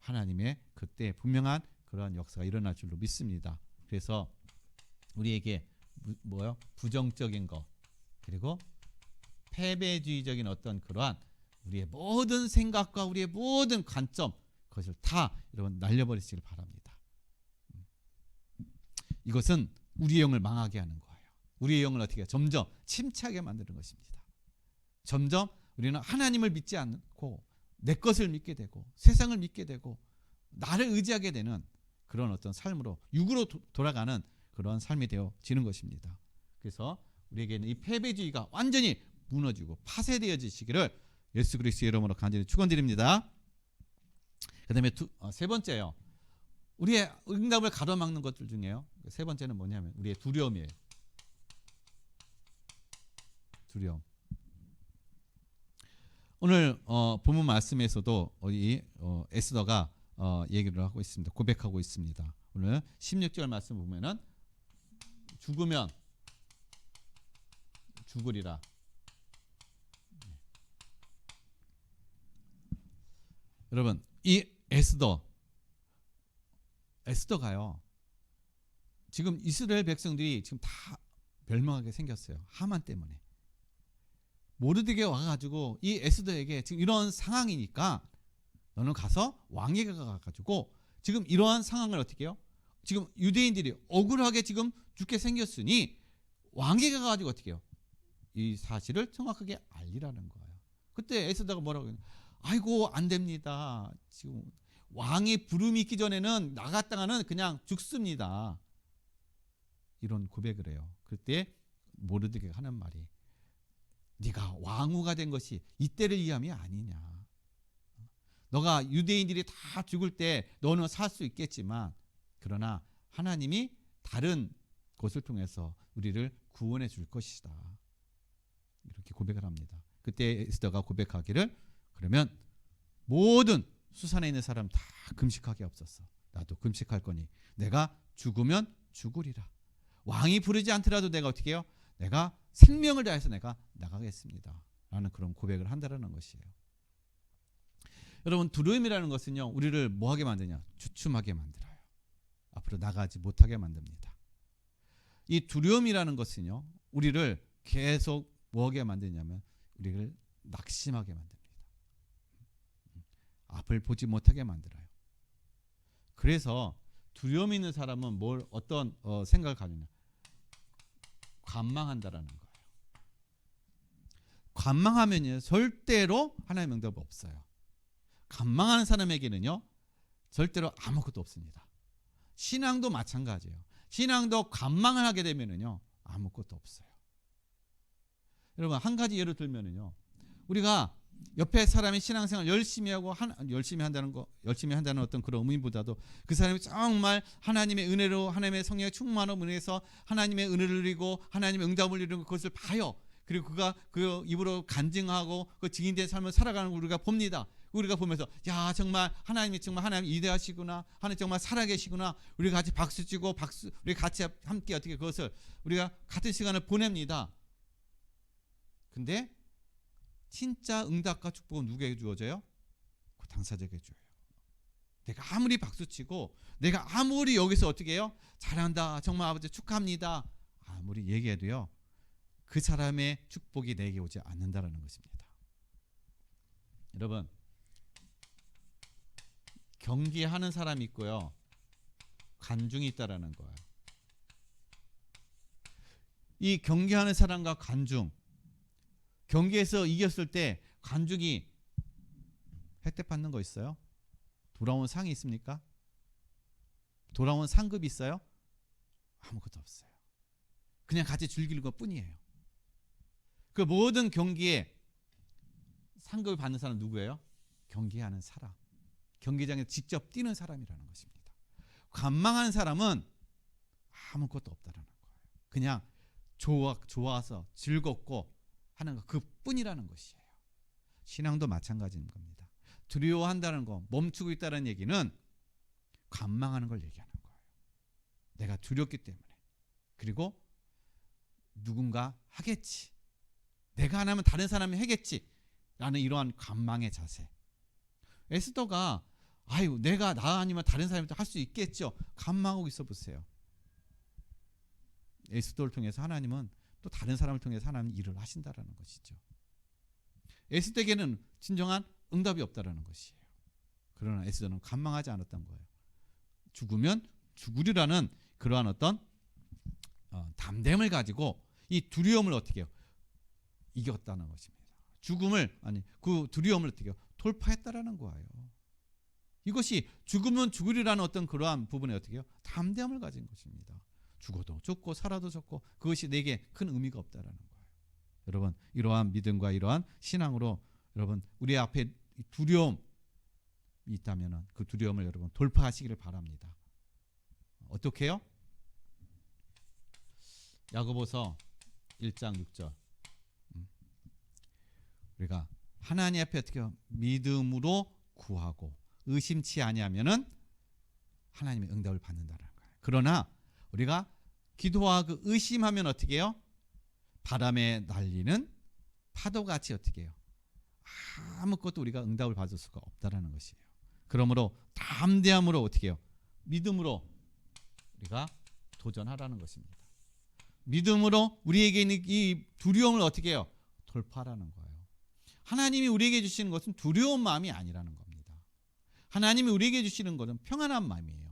하나님의 그때 분명한 그러한 역사가 일어날 줄로 믿습니다. 그래서 우리에게 뭐요? 부정적인 것, 그리고 패배주의적인 어떤 그러한 우리의 모든 생각과 우리의 모든 관점, 그것을 다 여러분 날려버리시길 바랍니다. 이것은 우리의 영을 망하게 하는 거예요. 우리의 영을 어떻게 해요? 점점 침체하게 만드는 것입니다. 점점 우리는 하나님을 믿지 않고 내 것을 믿게 되고 세상을 믿게 되고 나를 의지하게 되는 그런 어떤 삶으로 육으로 돌아가는 그런 삶이 되어지는 것입니다. 그래서 우리에게는 이 패배주의가 완전히 무너지고 파쇄되어지시기를 예수 그리스도의 이름으로 간절히 축원드립니다. 그다음에 세 번째요. 우리의 응답을 가로막는 것들 중에요. 세 번째는 뭐냐면 우리의 두려움이에요. 두려움. 오늘 본문 말씀에서도 이 에스더가 얘기를 하고 있습니다. 고백하고 있습니다. 오늘 16절 말씀 보면은 죽으면 죽으리라. 여러분, 이 에스더가요, 지금 이스라엘 백성들이 지금 다 멸망하게 생겼어요. 하만 때문에. 모르드게 와가지고 이 에스더에게 지금 이런 상황이니까 너는 가서 왕에게 가가지고 지금 이러한 상황을 어떻게 해요? 지금 유대인들이 억울하게 지금 죽게 생겼으니 왕에게 가가지고 어떻게 해요? 이 사실을 정확하게 알리라는 거예요. 그때 에스더가 뭐라고 해요? 아이고 안 됩니다. 지금 왕의 부름이 있기 전에는 나갔다가는 그냥 죽습니다. 이런 고백을 해요. 그때 모르드게가 하는 말이 네가 왕후가 된 것이 이때를 위함이 아니냐. 너가 유대인들이 다 죽을 때 너는 살 수 있겠지만 그러나 하나님이 다른 것을 통해서 우리를 구원해 줄 것이다. 이렇게 고백을 합니다. 그때 에스더가 고백하기를 그러면 모든 수산에 있는 사람 다 금식하게 없었어. 나도 금식할 거니 내가 죽으면 죽으리라. 왕이 부르지 않더라도 내가 어떻게 해요? 내가 생명을 다해서 내가 나가겠습니다. 라는 그런 고백을 한다는 것이에요. 여러분, 두려움이라는 것은요, 우리를 뭐하게 만드냐? 주춤하게 만들어요. 앞으로 나가지 못하게 만듭니다. 이 두려움이라는 것은요, 우리를 계속 뭐하게 만드냐면 우리를 낙심하게 만듭니다. 앞을 보지 못하게 만들어요. 그래서 두려움 있는 사람은 어떤 생각을 가지냐? 관망한다라는 거예요. 관망하면요 절대로 하나님의 응답이 없어요. 관망하는 사람에게는요 절대로 아무것도 없습니다. 신앙도 마찬가지예요. 신앙도 관망을 하게 되면은요 아무것도 없어요. 여러분 한 가지 예를 들면은요 우리가 옆에 사람이 신앙생활 열심히 하고 열심히 한다는 어떤 그런 의미보다도 그 사람이 정말 하나님의 은혜로 하나님의 성령의 충만함 은혜에서 하나님의 은혜를 누리고 하나님의 응답을 누리는 그것을 봐요. 그리고 그가 그 입으로 간증하고 그 증인된 삶을 살아가는 걸 우리가 봅니다. 우리가 보면서 야 정말 하나님이 정말 하나님 위대하시구나, 하나님 정말 살아계시구나. 우리가 같이 박수 치고 우리 같이 함께 어떻게 그것을 우리가 같은 시간을 보냅니다. 근데 진짜 응답과 축복은 누구에게 주어져요? 그 당사자에게 줘요. 내가 아무리 박수치고 내가 아무리 여기서 어떻게 해요? 잘한다, 정말 아버지 축하합니다, 아무리 얘기해도요 그 사람의 축복이 내게 오지 않는다라는 것입니다. 여러분 경기하는 사람이 있고요 관중이 있다라는 거예요. 이 경기하는 사람과 관중, 경기에서 이겼을 때 관중이 혜택 받는 거 있어요? 돌아온 상이 있습니까? 돌아온 상급이 있어요? 아무것도 없어요. 그냥 같이 즐기는 것 뿐이에요. 그 모든 경기에 상급을 받는 사람 누구예요? 경기하는 사람, 경기장에 직접 뛰는 사람이라는 것입니다. 관망하는 사람은 아무것도 없다라는 거예요. 그냥 좋아서 즐겁고 하는 것 그뿐이라는 것이에요. 신앙도 마찬가지인 겁니다. 두려워한다는 거, 멈추고 있다는 얘기는 관망하는 걸 얘기하는 거예요. 내가 두렵기 때문에. 그리고 누군가 하겠지, 내가 안 하면 다른 사람이 하겠지 라는 이러한 관망의 자세. 에스더가 내가 나 아니면 다른 사람이 할 수 있겠죠, 관망하고 있어 보세요. 에스더를 통해서 하나님은 또 다른 사람을 통해서 하나님 일을 하신다라는 것이죠. 에스더에게는 진정한 응답이 없다라는 것이에요. 그러나 에스더는 관망하지 않았던 거예요. 죽으면 죽으리라는 그러한 어떤 담대함을 가지고 이 두려움을 어떻게 해요? 이겼다는 것입니다. 그 두려움을 어떻게 해요? 돌파했다라는 거예요. 이것이 죽으면 죽으리라는 어떤 그러한 부분에 어떻게 해요? 담대함을 가진 것입니다. 죽어도 죽고 살아도 죽고 그것이 내게 큰 의미가 없다라는 거예요. 여러분 이러한 믿음과 이러한 신앙으로 여러분 우리 앞에 두려움이 있다면 그 두려움을 여러분 돌파하시기를 바랍니다. 어떻게 해요? 야고보서 1장 6절 우리가 하나님 앞에 어떻게 해요? 믿음으로 구하고 의심치 아니하면은 하나님의 응답을 받는다는 거예요. 그러나 우리가 기도하고 의심하면 어떻게 해요? 바람에 날리는 파도같이 어떻게 해요? 아무것도 우리가 응답을 받을 수가 없다라는 것이에요. 그러므로 담대함으로 어떻게 해요? 믿음으로 우리가 도전하라는 것입니다. 믿음으로 우리에게 있는 이 두려움을 어떻게 해요? 돌파하라는 거예요. 하나님이 우리에게 주시는 것은 두려운 마음이 아니라는 겁니다. 하나님이 우리에게 주시는 것은 평안한 마음이에요.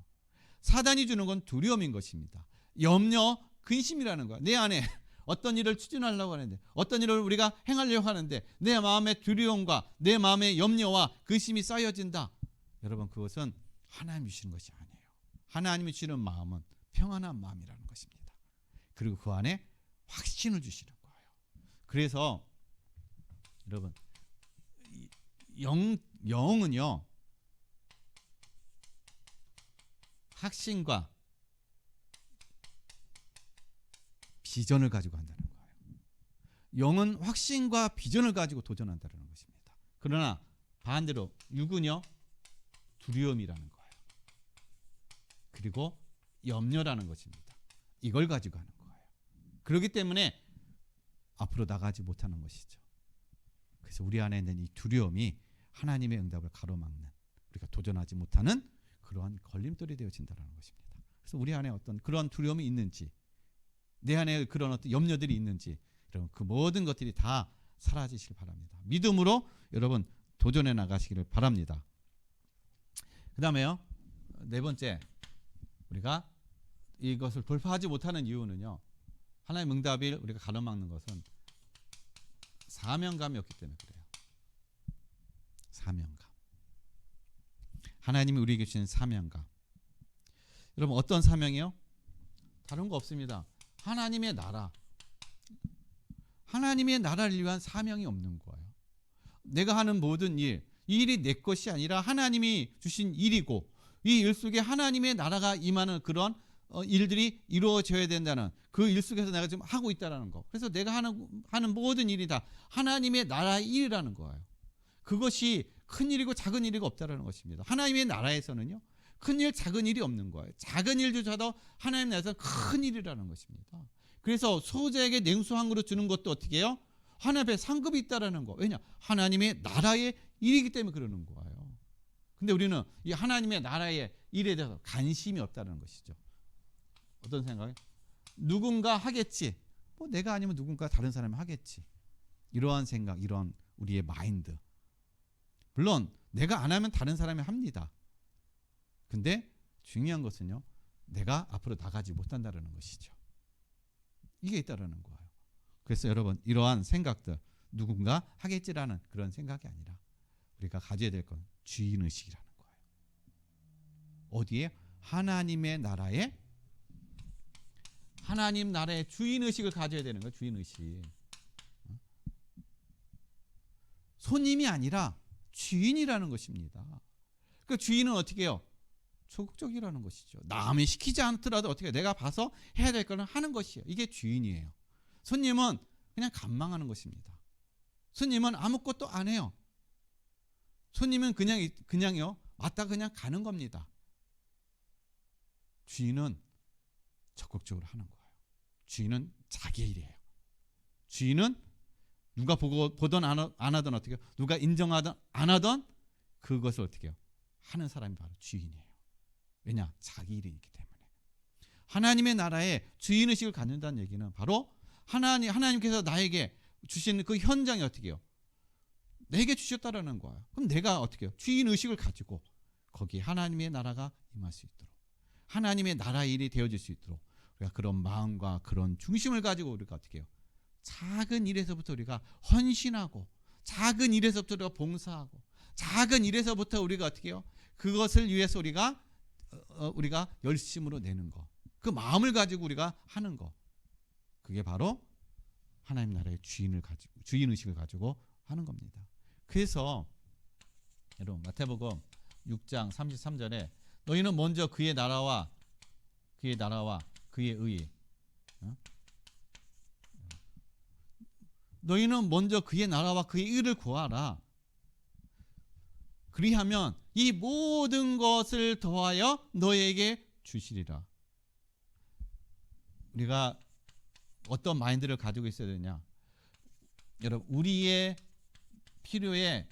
사단이 주는 건 두려움인 것입니다. 염려, 근심이라는 거야. 내 안에 어떤 일을 추진하려고 하는데, 어떤 일을 우리가 행하려고 하는데 내 마음의 두려움과 내 마음의 염려와 근심이 쌓여진다. 여러분 그것은 하나님이 주시는 것이 아니에요. 하나님이 주시는 마음은 평안한 마음이라는 것입니다. 그리고 그 안에 확신을 주시는 거예요. 그래서 여러분 영은요 확신과 비전을 가지고 한다는 거예요. 영은 확신과 비전을 가지고 도전한다는 것입니다. 그러나 반대로 육은요 두려움이라는 거예요. 그리고 염려라는 것입니다. 이걸 가지고 하는 거예요. 그렇기 때문에 앞으로 나가지 못하는 것이죠. 그래서 우리 안에 있는 이 두려움이 하나님의 응답을 가로막는, 우리가 도전하지 못하는 그러한 걸림돌이 되어진다는 것입니다. 그래서 우리 안에 어떤 그런 두려움이 있는지, 내 안에 그런 어떤 염려들이 있는지 여러분 그 모든 것들이 다 사라지실 바랍니다. 믿음으로 여러분 도전해 나가시기를 바랍니다. 그 다음에요. 네 번째, 우리가 이것을 돌파하지 못하는 이유는요. 하나님의 응답을 우리가 가로막는 것은 사명감이 없기 때문에 그래요. 사명감. 하나님이 우리에게 주신 사명감. 여러분 어떤 사명이요? 다른 거 없습니다. 하나님의 나라. 하나님의 나라를 위한 사명이 없는 거예요. 내가 하는 모든 일, 이 일이 내 것이 아니라 하나님이 주신 일이고 이 일 속에 하나님의 나라가 임하는 그런 일들이 이루어져야 된다는 그 일 속에서 내가 지금 하고 있다는 거. 그래서 내가 하는 모든 일이 다 하나님의 나라의 일이라는 거예요. 그것이 큰 일이고 작은 일이고 없다는 것입니다. 하나님의 나라에서는요. 큰 일, 작은 일이 없는 거예요. 작은 일조차도 하나님 나라에서 큰 일이라는 것입니다. 그래서 소자에게 냉수 한 그릇 주는 것도 어떻게 해요? 하나님 앞에 상급이 있다라는 거. 왜냐? 하나님의 나라의 일이기 때문에 그러는 거예요. 근데 우리는 이 하나님의 나라의 일에 대해서 관심이 없다는 것이죠. 어떤 생각이에요? 누군가 하겠지. 뭐 내가 아니면 누군가 다른 사람이 하겠지. 이러한 생각, 이런 우리의 마인드. 물론 내가 안 하면 다른 사람이 합니다. 근데 중요한 것은요. 내가 앞으로 나가지 못한다는 것이죠. 이게 있다라는 거예요. 그래서 여러분 이러한 생각들 누군가 하겠지라는 그런 생각이 아니라 우리가 가져야 될 건 주인의식이라는 거예요. 어디에? 하나님의 나라의 주인의식을 가져야 되는 거예요. 주인의식. 손님이 아니라 주인이라는 것입니다. 그 주인은 어떻게 해요? 적극적이라는 것이죠. 남이 시키지 않더라도 어떻게 내가 봐서 해야 될 거는 하는 것이에요. 이게 주인이에요. 손님은 그냥 간망하는 것입니다. 손님은 아무것도 안 해요. 손님은 그냥요. 왔다 그냥 가는 겁니다. 주인은 적극적으로 하는 거예요. 주인은 자기 일이에요. 주인은 누가 보던 안 하던 어떻게 해요? 누가 인정하던 안 하던 그것을 어떻게 해요? 하는 사람이 바로 주인이에요. 왜냐? 자기 일이기 때문에. 하나님의 나라에 주인의식을 갖는다는 얘기는 바로 하나님께서 나에게 주신 그 현장이 어떻게 해요? 내게 주셨다라는 거예요. 그럼 내가 어떻게 해요? 주인의식을 가지고 거기에 하나님의 나라가 임할 수 있도록 하나님의 나라 일이 되어질 수 있도록 우리가 그런 마음과 그런 중심을 가지고 우리가 어떻게 해요? 작은 일에서부터 우리가 헌신하고 작은 일에서부터 우리가 봉사하고 작은 일에서부터 우리가 어떻게 해요? 그것을 위해서 우리가 열심으로 내는 거. 그 마음을 가지고 우리가 하는 거. 그게 바로 하나님 나라의 주인의식을 가지고 하는 겁니다. 그래서 여러분 마태복음 6장 33절에 너희는 먼저 그의 나라와 그의 의 너희는 먼저 그의 나라와 그의 의를 구하라. 그리하면 이 모든 것을 더하여 너희에게 주시리라. 우리가 어떤 마인드를 가지고 있어야 되냐? 여러분 우리의 필요에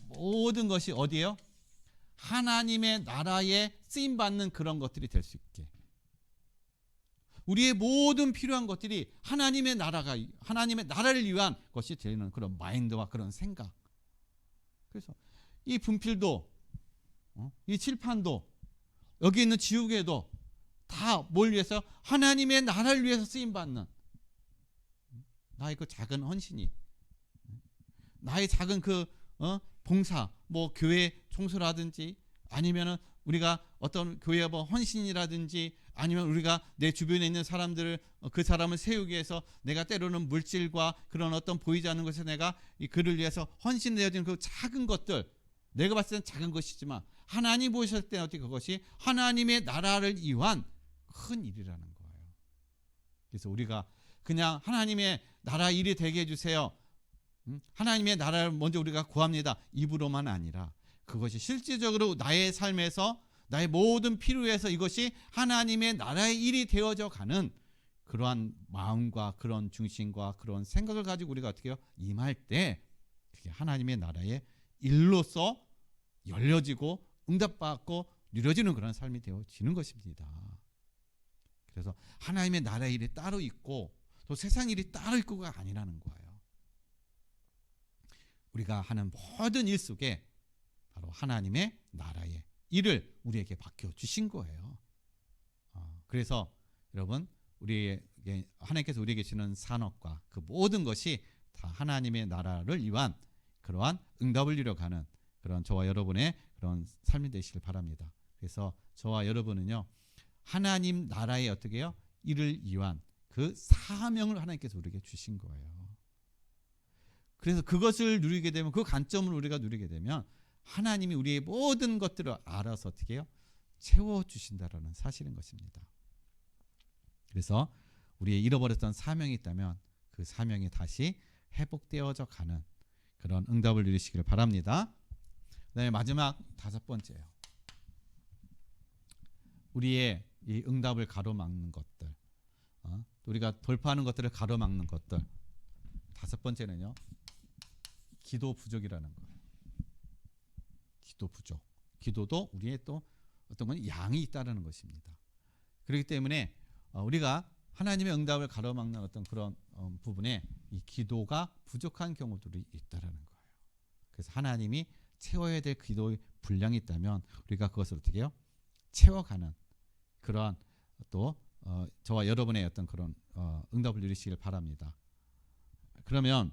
모든 것이 어디예요? 하나님의 나라에 쓰임받는 그런 것들이 될 수 있게. 우리의 모든 필요한 것들이 하나님의 나라를 위한 것이 되는 그런 마인드와 그런 생각. 그래서 이 분필도 이 칠판도 여기 있는 지우개도 다 뭘 위해서? 하나님의 나라를 위해서 쓰임받는 나의 그 작은 헌신이 나의 작은 그 봉사 뭐 교회 청소라든지 아니면은 우리가 어떤 교회 뭐 헌신이라든지 아니면 우리가 내 주변에 있는 사람들을 그 사람을 세우기 위해서 내가 때로는 물질과 그런 어떤 보이지 않는 것에 내가 그를 위해서 헌신되어진 그 작은 것들 내가 봤을 때는 작은 것이지만 하나님 보셨을 때는 어떻게 그것이 하나님의 나라를 위한 큰 일이라는 거예요. 그래서 우리가 그냥 하나님의 나라 일이 되게 해주세요. 하나님의 나라를 먼저 우리가 구합니다. 입으로만 아니라 그것이 실질적으로 나의 삶에서 나의 모든 필요에서 이것이 하나님의 나라의 일이 되어져 가는 그러한 마음과 그런 중심과 그런 생각을 가지고 우리가 어떻게 해요? 임할 때 그게 하나님의 나라의 일로서 열려지고 응답받고 누려지는 그런 삶이 되어지는 것입니다. 그래서 하나님의 나라의 일이 따로 있고 또 세상 일이 따를 거가 아니라는 거예요. 우리가 하는 모든 일 속에 바로 하나님의 나라의 일을 우리에게 맡겨주신 거예요. 그래서 여러분, 우리에게 하나님께서 우리에게 주는 산업과 그 모든 것이 다 하나님의 나라를 위한 그러한 응답을 이루어가는 그런 저와 여러분의 그런 삶이 되시길 바랍니다. 그래서 저와 여러분은요, 하나님 나라의 어떻게 해요? 일을 위한 그 사명을 하나님께서 우리에게 주신 거예요. 그래서 그것을 누리게 되면, 그 관점을 우리가 누리게 되면 하나님이 우리의 모든 것들을 알아서 어떻게 해요? 채워주신다라는 사실인 것입니다. 그래서 우리의 잃어버렸던 사명이 있다면 그 사명이 다시 회복되어져 가는 그런 응답을 누리시길 바랍니다. 그다음에 마지막 5번째예요. 우리의 이 응답을 가로막는 것들, 우리가 돌파하는 것들을 가로막는 것들. 5번째는요, 기도 부족이라는 거예요. 기도 부족. 기도도 우리의 또 어떤 건 양이 있다는 것입니다. 그렇기 때문에 우리가 하나님의 응답을 가로막는 어떤 그런 부분에 이 기도가 부족한 경우들이 있다는 거예요. 그래서 하나님이 채워야 될 기도의 분량이 있다면 우리가 그것을 어떻게 해요? 채워가는 그러한 또 저와 여러분의 어떤 그런 응답을 누리시길 바랍니다. 그러면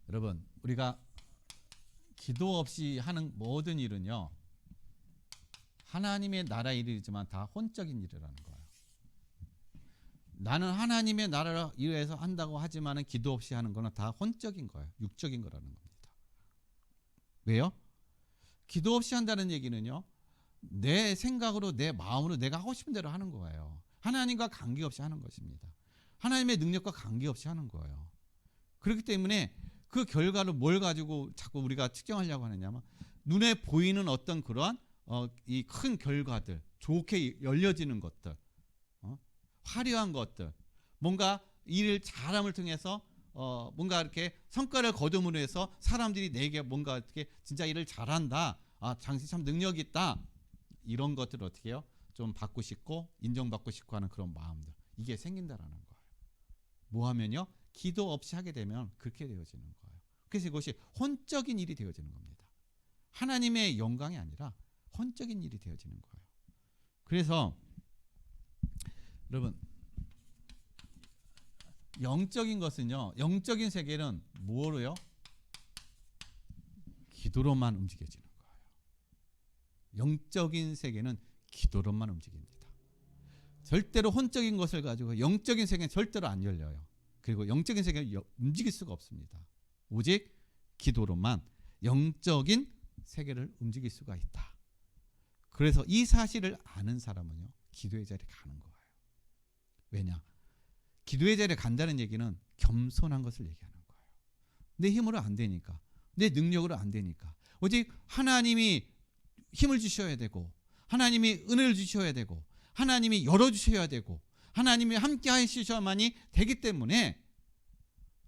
여러분, 우리가 기도 없이 하는 모든 일은요, 하나님의 나라 일이지만 다 혼적인 일이라는 거예요. 나는 하나님의 나라를 위해서 한다고 하지만 기도 없이 하는 거는 다 혼적인 거예요. 육적인 거라는 겁니다. 왜요? 기도 없이 한다는 얘기는요, 내 생각으로 내 마음으로 내가 하고 싶은 대로 하는 거예요. 하나님과 관계없이 하는 것입니다. 하나님의 능력과 관계없이 하는 거예요. 그렇기 때문에 그 결과를 뭘 가지고 자꾸 우리가 측정하려고 하느냐면, 눈에 보이는 어떤 그러한 이 큰 결과들, 좋게 열려지는 것들, 화려한 것들, 뭔가 일을 잘함을 통해서 뭔가 이렇게 성과를 거둠으로 해서 사람들이 내게 뭔가 어떻게 진짜 일을 잘한다, 당신 참 능력이 있다, 이런 것들을 어떻게 해요? 좀 받고 싶고 인정받고 싶고 하는 그런 마음들, 이게 생긴다라는 거예요. 뭐 하면요? 기도 없이 하게 되면 그렇게 되어지는 거예요. 그래서 이것이 혼적인 일이 되어지는 겁니다. 하나님의 영광이 아니라 혼적인 일이 되어지는 거예요. 그래서 여러분, 영적인 것은요, 영적인 세계는 뭐로요? 기도로만 움직여지는 거예요. 영적인 세계는 기도로만 움직입니다. 절대로 혼적인 것을 가지고 영적인 세계는 절대로 안 열려요. 그리고 영적인 세계는 움직일 수가 없습니다. 오직 기도로만 영적인 세계를 움직일 수가 있다. 그래서 이 사실을 아는 사람은요, 기도의 자리에 가는 거예요. 왜냐? 기도의 자리에 간다는 얘기는 겸손한 것을 얘기하는 거예요. 내 힘으로 안 되니까, 내 능력으로 안 되니까, 오직 하나님이 힘을 주셔야 되고, 하나님이 은혜를 주셔야 되고, 하나님이 열어주셔야 되고, 하나님이 함께 하시셔야만이 되기 때문에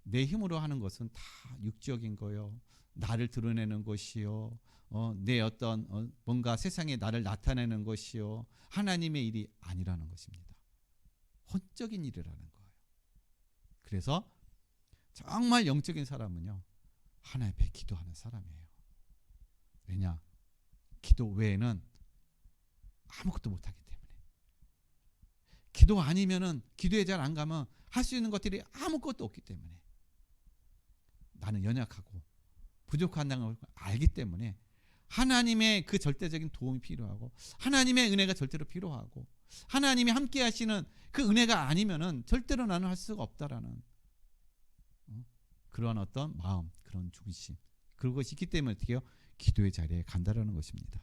내 힘으로 하는 것은 다 육적인 거요, 나를 드러내는 것이요, 내 어떤 뭔가 세상에 나를 나타내는 것이요, 하나님의 일이 아니라는 것입니다. 혼적인 일이라는 거예요. 그래서 정말 영적인 사람은요, 하나님 앞에 기도하는 사람이에요. 왜냐? 기도 외에는 아무것도 못하기 때문에. 기도 아니면은, 기도에 잘 안 가면 할 수 있는 것들이 아무것도 없기 때문에, 나는 연약하고 부족한 걸 알기 때문에 하나님의 그 절대적인 도움이 필요하고, 하나님의 은혜가 절대로 필요하고, 하나님이 함께 하시는 그 은혜가 아니면은 절대로 나는 할 수가 없다라는 그런 어떤 마음, 그런 중심, 그것이 있기 때문에 어떻게 해요? 기도의 자리에 간다라는 것입니다.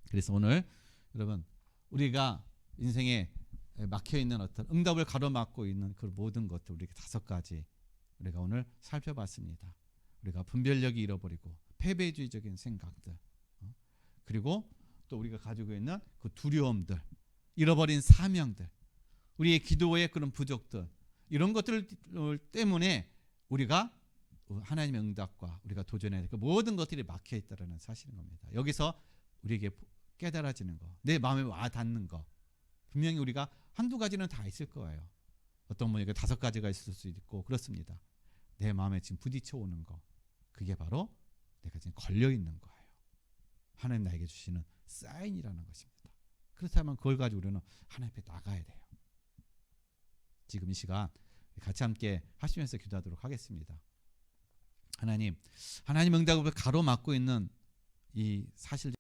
그래서 오늘 여러분, 우리가 인생에 막혀있는 어떤 응답을 가로막고 있는 그 모든 것들, 우리가 5가지 우리가 오늘 살펴봤습니다. 우리가 분별력이 잃어버리고 패배주의적인 생각들, 그리고 또 우리가 가지고 있는 그 두려움들, 잃어버린 사명들, 우리의 기도의 그런 부족들, 이런 것들 때문에 우리가 하나님의 응답과 우리가 도전해야 될 그 모든 것들이 막혀 있다는 사실인 겁니다. 여기서 우리에게 깨달아지는 거, 내 마음에 와 닿는 거, 분명히 우리가 한두 가지는 다 있을 거예요. 어떤 분에게 5가지가 있을 수도 있고 그렇습니다. 내 마음에 지금 부딪혀 오는 거, 그게 바로 내가 지금 걸려 있는 거예요. 하나님 나에게 주시는 사인이라는 것입니다. 그렇다면 그걸 가지고 우리는 하나님 앞에 나가야 돼요. 지금 이 시간 같이 함께 하시면서 기도하도록 하겠습니다. 하나님 응답을 가로막고 있는 이 사실